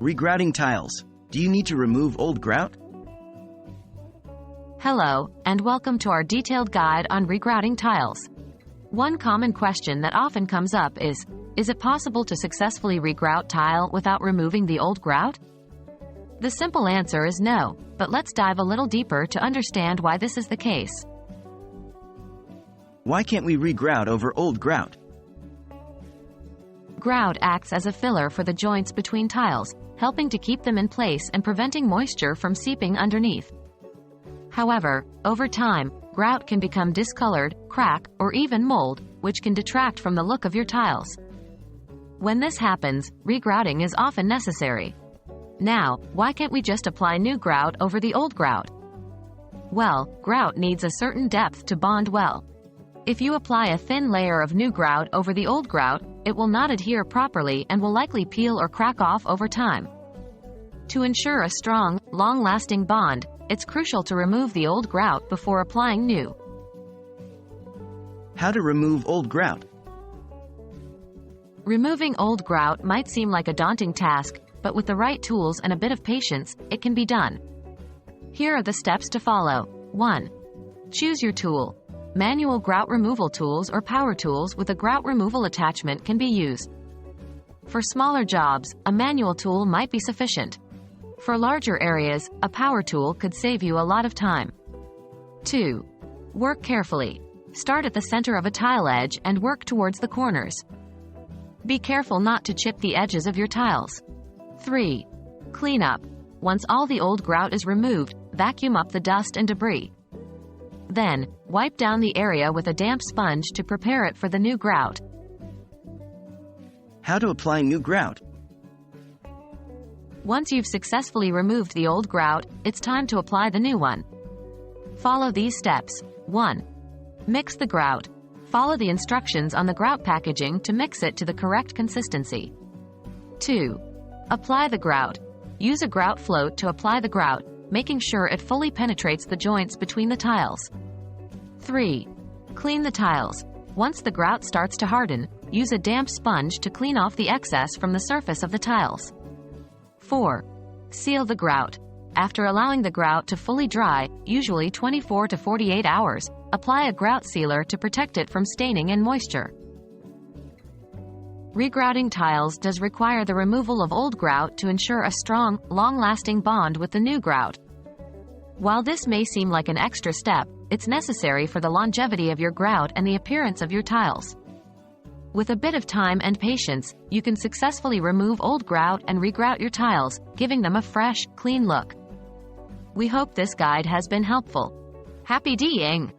Regrouting tiles. Do you need to remove old grout? Hello, and welcome to our detailed guide on regrouting tiles. One common question that often comes up is it possible to successfully regrout tile without removing the old grout? The simple answer is no, but let's dive a little deeper to understand why this is the case. Why can't we regrout over old grout? Grout acts as a filler for the joints between tiles, helping to keep them in place and preventing moisture from seeping underneath. However, over time, grout can become discolored, crack, or even mold, which can detract from the look of your tiles. When this happens, regrouting is often necessary. Now, why can't we just apply new grout over the old grout? Well, grout needs a certain depth to bond well. If you apply a thin layer of new grout over the old grout, it will not adhere properly and will likely peel or crack off over time. To ensure a strong, long-lasting bond, it's crucial to remove the old grout before applying new. How to remove old grout? Removing old grout might seem like a daunting task, but with the right tools and a bit of patience, it can be done. Here are the steps to follow. 1. Choose your tool. Manual grout removal tools or power tools with a grout removal attachment can be used. For smaller jobs, a manual tool might be sufficient. For larger areas, a power tool could save you a lot of time. 2. Work carefully. Start at the center of a tile edge and work towards the corners. Be careful not to chip the edges of your tiles. 3. Clean up. Once all the old grout is removed, vacuum up the dust and debris. Then, wipe down the area with a damp sponge to prepare it for the new grout. How to apply new grout? Once you've successfully removed the old grout, it's time to apply the new one. Follow these steps. 1. Mix the grout. Follow the instructions on the grout packaging to mix it to the correct consistency. 2. Apply the grout. Use a grout float to apply the grout, making sure it fully penetrates the joints between the tiles. 3. Clean the tiles. Once the grout starts to harden, use a damp sponge to clean off the excess from the surface of the tiles. 4. Seal the grout. After allowing the grout to fully dry, usually 24 to 48 hours, apply a grout sealer to protect it from staining and moisture. Regrouting tiles does require the removal of old grout to ensure a strong, long-lasting bond with the new grout. While this may seem like an extra step, it's necessary for the longevity of your grout and the appearance of your tiles. With a bit of time and patience, you can successfully remove old grout and regrout your tiles, giving them a fresh, clean look. We hope this guide has been helpful. Happy DIYing!